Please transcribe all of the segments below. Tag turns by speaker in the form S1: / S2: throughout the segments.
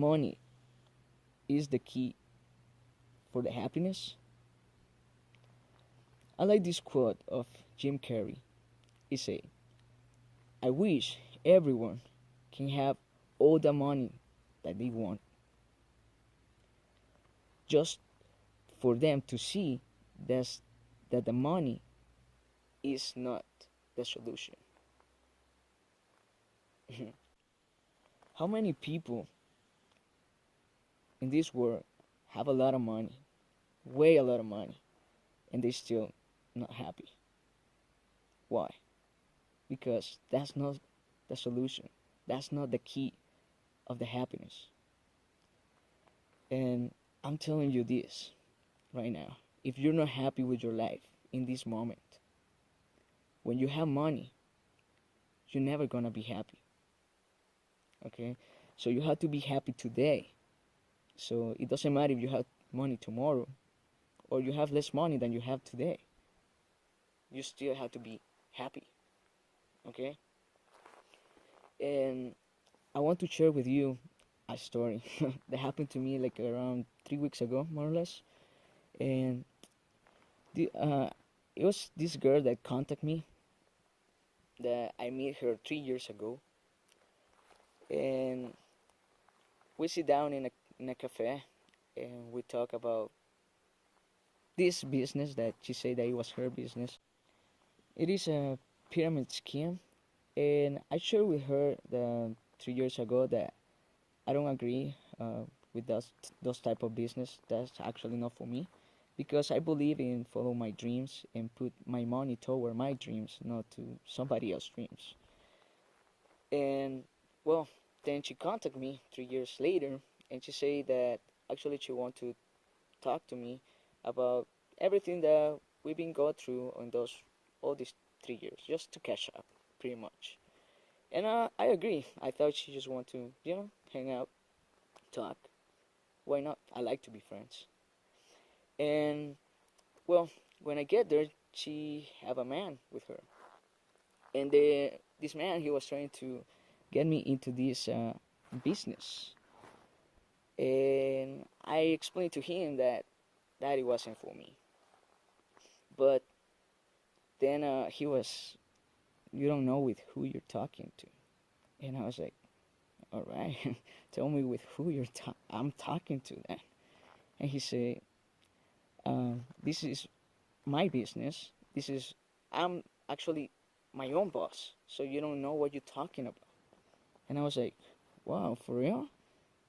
S1: money is the key for the happiness? I like this quote of Jim Carrey. He said, I wish everyone can have all the money that they want, just for them to see that's, that the money is not the solution. How many people in this world have a lot of money, way a lot of money, and they still not happy? Why? Because that's not the solution. That's not the key of the happiness. And I'm telling you this right now. If you're not happy with your life in this moment, when you have money, you're never gonna be happy. Okay? So you have to be happy today. So it doesn't matter if you have money tomorrow or you have less money than you have today. You still have to be happy. Okay? And I want to share with you a story that happened to me like around 3 weeks ago, more or less. And it was this girl that contacted me, that I met her 3 years ago. And we sit down in a cafe and we talk about this business that she said that it was her business. It is a pyramid scheme, and I shared with her the 3 years ago that I don't agree with those type of business. That's actually not for me, because I believe in follow my dreams and put my money toward my dreams, not to somebody else's dreams. And well, then she contacted me 3 years later, and she said that actually she want to talk to me about everything that we've been going through on those all these 3 years, just to catch up, pretty much. And I agree. I thought she just want to, hang out, talk. Why not? I like to be friends. And well, when I get there, she have a man with her, and this man, he was trying to get me into this business, and I explained to him that it wasn't for me. But then he was, you don't know with who you're talking to, and I was like, all right, tell me with who I'm talking to then. And he said, this is my business. I'm actually my own boss, so you don't know what you're talking about. And I was like, wow, for real?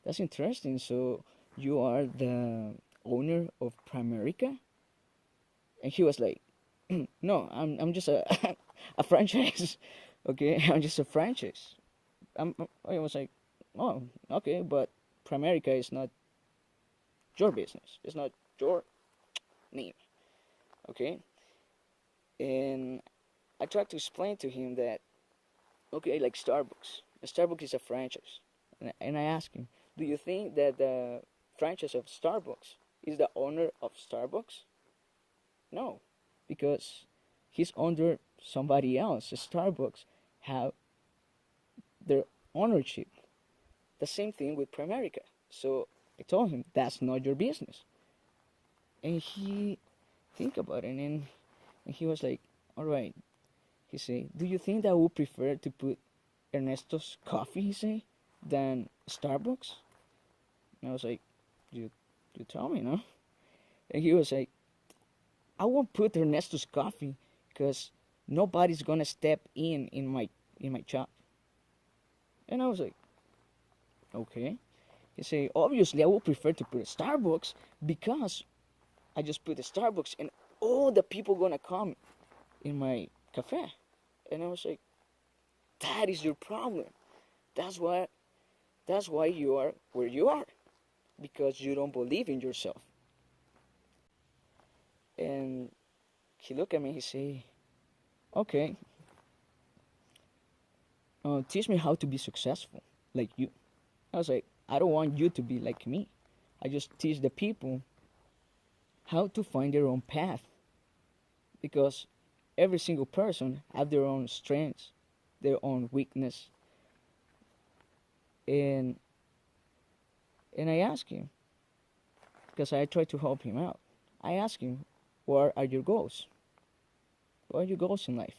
S1: That's interesting. So you are the owner of Primerica? And he was like, no, I'm just a a franchise. Okay, I'm just a franchise. I was like, oh, okay, but Primerica is not your business. It's not your name. Okay? And I tried to explain to him that, okay, like Starbucks. Starbucks is a franchise. And I asked him, do you think that the franchise of Starbucks is the owner of Starbucks? No, because he's under somebody else. Starbucks have their ownership. The same thing with Primerica. So I told him, that's not your business. And he think about it, and he was like, all right. He said, do you think that I would prefer to put Ernesto's coffee, he said, than Starbucks? And I was like, you tell me, no? And he was like, I won't put Ernesto's coffee because nobody's gonna step in my shop. And I was like, okay. He said, obviously I would prefer to put a Starbucks because I just put a Starbucks and all the people gonna come in my cafe. And I was like, that is your problem. That's why you are where you are, because you don't believe in yourself. And he looked at me, he said, okay, teach me how to be successful like you. I was like, I don't want you to be like me. I just teach the people how to find their own path, because every single person have their own strengths, their own weakness, and And I asked him, because I tried to help him out. I asked him, what are your goals? What are your goals in life?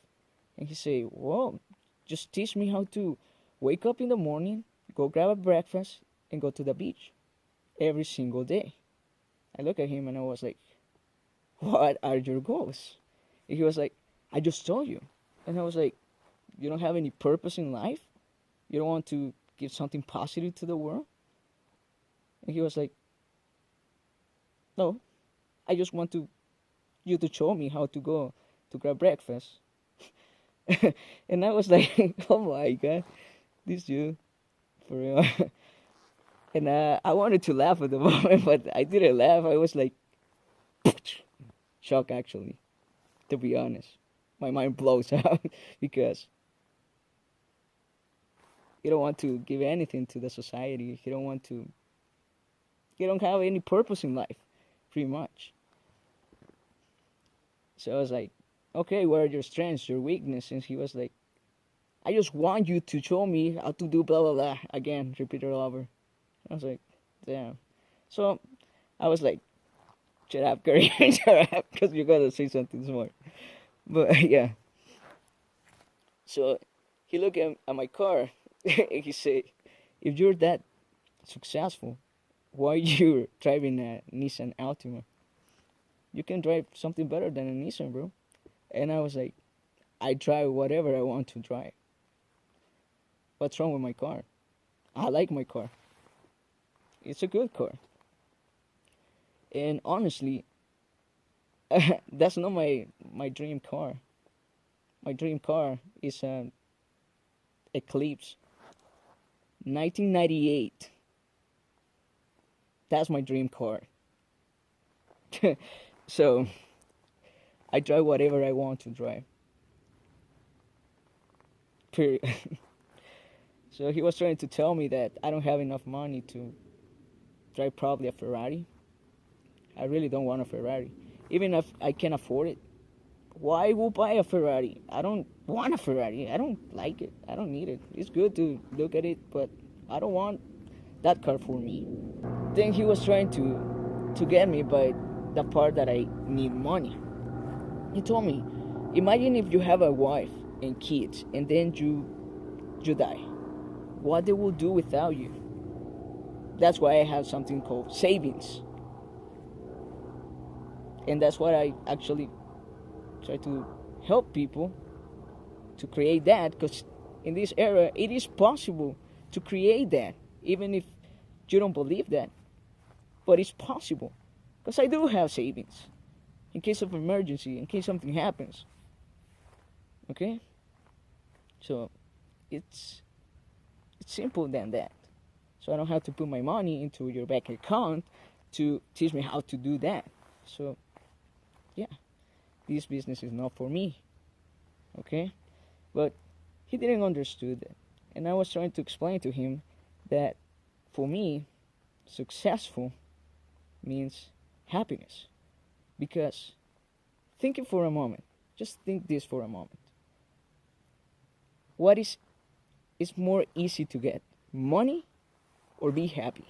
S1: And he said, well, just teach me how to wake up in the morning, go grab a breakfast, and go to the beach every single day. I looked at him and I was like, what are your goals? And he was like, I just told you. And I was like, you don't have any purpose in life? You don't want to give something positive to the world? And he was like, no, I just want you to show me how to go to grab breakfast. And I was like, oh my God, this dude, for real. And I wanted to laugh at the moment, but I didn't laugh. I was like, shocked actually, to be honest. My mind blows out because you don't want to give anything to the society. You don't have any purpose in life, pretty much. So I was like, okay, what are your strengths, your weaknesses? And he was like, I just want you to show me how to do blah, blah, blah. Again, repeat it all over. I was like, damn. So I was like, shut up, Curry, shut up, because you gotta say something smart. But yeah. So he looked at my car and he said, if you're that successful, why you driving a Nissan Altima? You can drive something better than a Nissan, bro. And I was like, I drive whatever I want to drive. What's wrong with my car? I like my car. It's a good car. And honestly, that's not my dream car. My dream car is an Eclipse 1998. That's my dream car. So I drive whatever I want to drive. Period. So he was trying to tell me that I don't have enough money to drive probably a Ferrari. I really don't want a Ferrari. Even if I can afford it, why would buy a Ferrari? I don't want a Ferrari. I don't like it. I don't need it. It's good to look at it, but I don't want that car for me. Then he was trying to get me by the part that I need money. He told me, imagine if you have a wife and kids and then you die. What they will do without you. That's why I have something called savings. And that's what I actually try to help people to create that, because in this era it is possible to create that, even if you don't believe that. But it's possible, because I do have savings in case of emergency, in case something happens. Okay? So it's simple than that. So I don't have to put my money into your bank account to teach me how to do that. So yeah, this business is not for me. Okay? But he didn't understand that. And I was trying to explain to him that for me, successful means happiness. Because think it for a moment. Just think this for a moment. What is more easy to get? Money or be happy?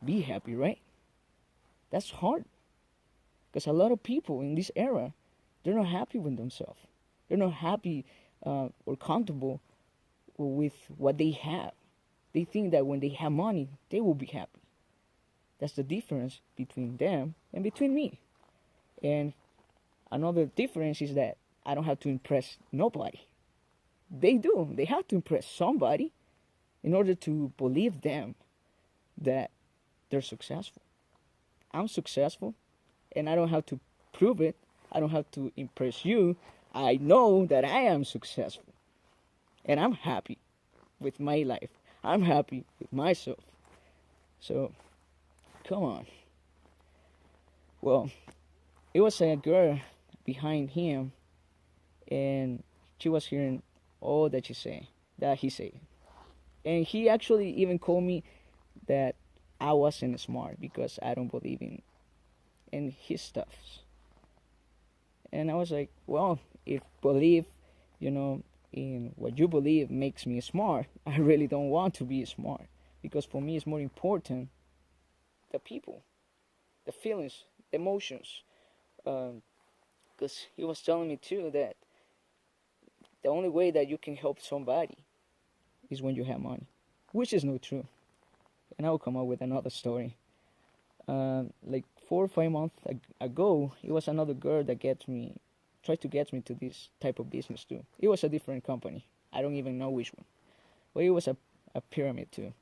S1: Be happy, right? That's hard. Because a lot of people in this era, they're not happy with themselves. They're not happy or comfortable with what they have. They think that when they have money, they will be happy. That's the difference between them and between me. And another difference is that I don't have to impress nobody. They do. They have to impress somebody in order to believe them that they're successful. I'm successful, and I don't have to prove it. I don't have to impress you. I know that I am successful, and I'm happy with my life. I'm happy with myself. So, come on. Well, it was a girl behind him, and she was hearing all that he said. And he actually even called me that I wasn't smart because I don't believe in his stuff. And I was like, well, if believe, in what you believe makes me smart, I really don't want to be smart. because for me it's more important the people, the feelings, the emotions. Because he was telling me too that the only way that you can help somebody is when you have money, which is not true. And I will come up with another story. Like 4 or 5 months ago, it was another girl that tried to get me to this type of business too. It was a different company. I don't even know which one. But it was a pyramid too.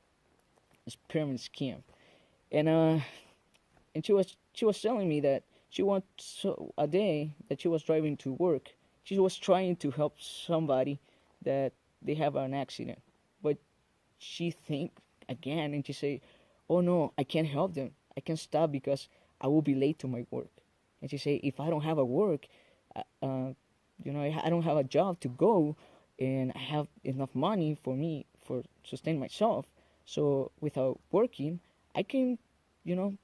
S1: It's pyramid scheme. And she was telling me that she wants a day that she was driving to work. She was trying to help somebody that they have an accident, but she think again and she say, "Oh no, I can't help them. I can't stop because I will be late to my work." And she say, "If I don't have a work, I don't have a job to go, and I have enough money for me for sustain myself. So without working, I can, you know,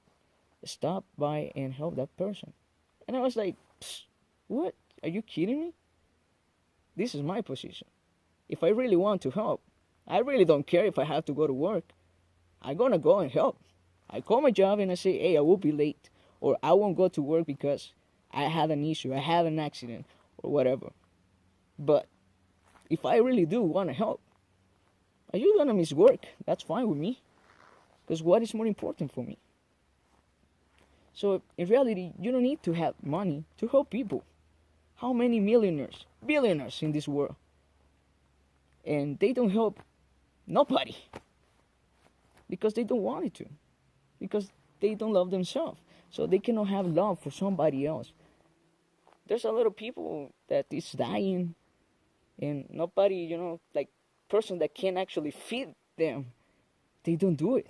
S1: stop by and help that person." And I was like, "What? Are you kidding me? This is my position. If I really want to help, I really don't care if I have to go to work. I'm gonna go and help. I call my job and I say, hey, I will be late, or I won't go to work because I had an issue, I had an accident, or whatever. But if I really do want to help, are you gonna miss work? That's fine with me, because what is more important for me?" So in reality, you don't need to have money to help people. How many millionaires, billionaires in this world, and they don't help nobody because they don't want it to, because they don't love themselves, so they cannot have love for somebody else. There's a lot of people that is dying, and nobody, like person that can actually feed them, they don't do it.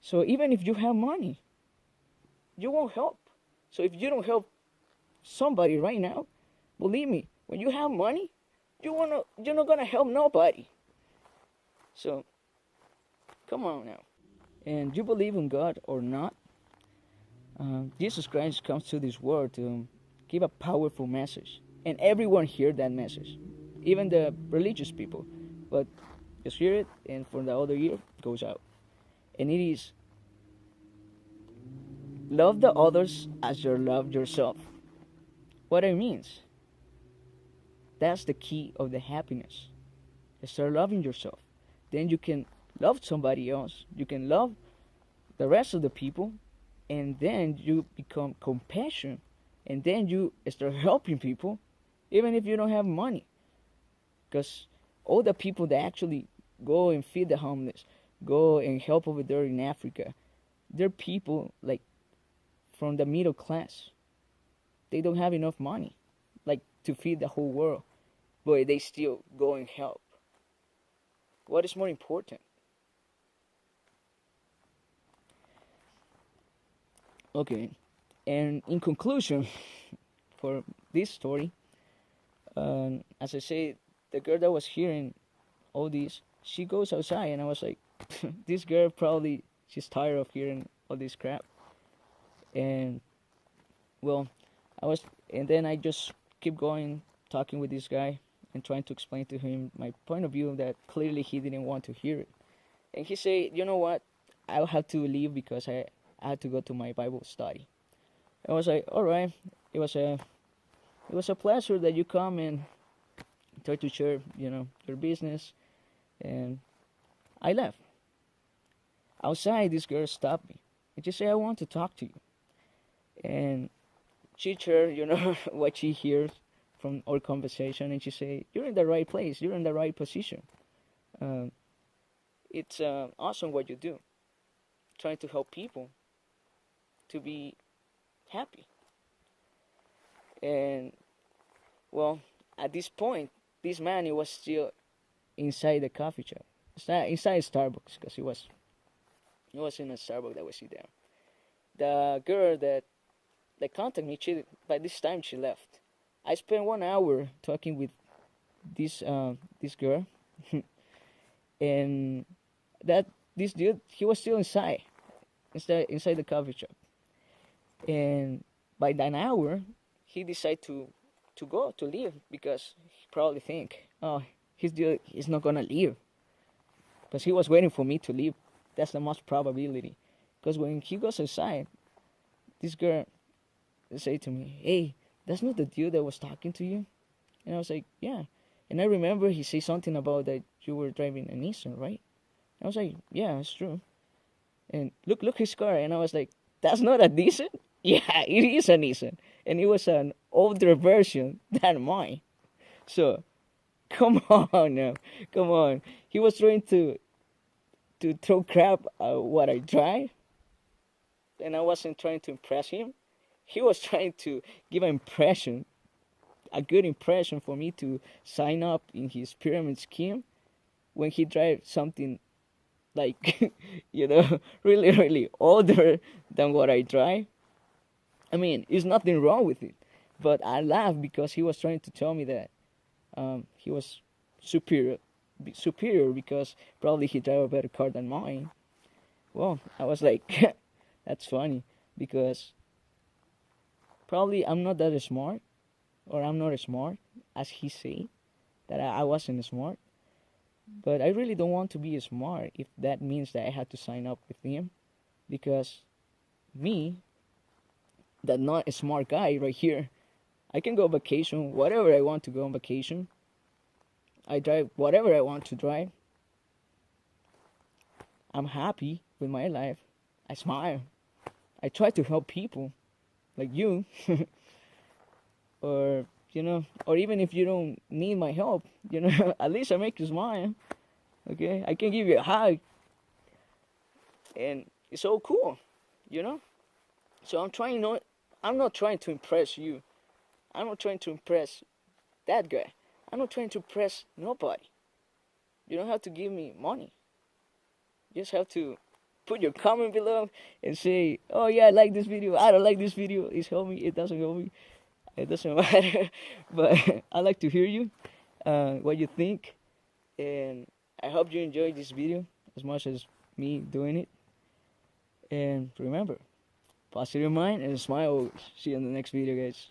S1: So even if you have money, you won't help. So if you don't help somebody right now, believe me, when you have money, you're not gonna help nobody. So come on now. And you believe in God or not, Jesus Christ comes to this world to give a powerful message, and everyone hear that message, even the religious people. But just hear it, and for the other year goes out, and it is love the others as you love yourself. What it means, that's the key of the happiness. Start loving yourself, then you can love somebody else. You can love the rest of the people, and then you become compassion, and then you start helping people, even if you don't have money. Because all the people that actually go and feed the homeless, go and help over there in Africa, they're people like from the middle class. They don't have enough money, like to feed the whole world, but they still go and help. What is more important? Okay, and in conclusion, for this story, as I say, the girl that was hearing all this, she goes outside, and I was like, this girl probably she's tired of hearing all this crap, and well, and then I just keep going, talking with this guy, and trying to explain to him my point of view that clearly he didn't want to hear it, and he said, you know what, I'll have to leave because I had to go to my Bible study. I was like, all right, it was a pleasure that you come and try to share, your business, and I left. Outside, this girl stopped me and she said, I want to talk to you. And she shared, what she hears from our conversation, and she said, you're in the right place, you're in the right position. It's awesome what you do, trying to help people to be happy. And well, at this point, this man, he was still inside the coffee shop, inside Starbucks, because he was in a Starbucks that was there. The girl that contacted me, by this time she left. I spent 1 hour talking with this girl, and this dude, he was still inside the coffee shop. And by that hour, he decided to leave, because he probably think, oh, he's not gonna leave, because he was waiting for me to leave. That's the most probability. Because when he goes outside, this girl say to me, "Hey, that's not the dude that was talking to you." And I was like, "Yeah." And I remember he said something about that you were driving a Nissan, right? I was like, "Yeah, it's true." And look his car. And I was like, "That's not a Nissan?" Yeah, it is a Nissan. And it was an older version than mine. So, come on now. Come on. He was trying to throw crap at what I drive. And I wasn't trying to impress him. He was trying to give an impression, a good impression for me to sign up in his pyramid scheme when he drives something like, really, really older than what I drive. I mean, there's nothing wrong with it. But I laughed because he was trying to tell me that he was superior, superior because probably he drive a better car than mine. Well, I was like, that's funny because probably I'm not that smart, or I'm not as smart as he say that I wasn't smart. But I really don't want to be smart if that means that I had to sign up with him, because me, that not a smart guy right here, I can go on vacation whatever I want to go on vacation. I drive whatever I want to drive. I'm happy with my life. I smile. I try to help people like you, or or even if you don't need my help, at least I make you smile. Okay, I can give you a hug, and it's so cool, you know. So I'm not trying to impress you. I'm not trying to impress that guy. I'm not trying to impress nobody. You don't have to give me money. You just have to put your comment below and say, "Oh yeah, I like this video. I don't like this video. It's help me. It doesn't help me. It doesn't matter." But I like to hear you, what you think, and I hope you enjoyed this video as much as me doing it. And remember, positive mind and smile always. See you in the next video, guys.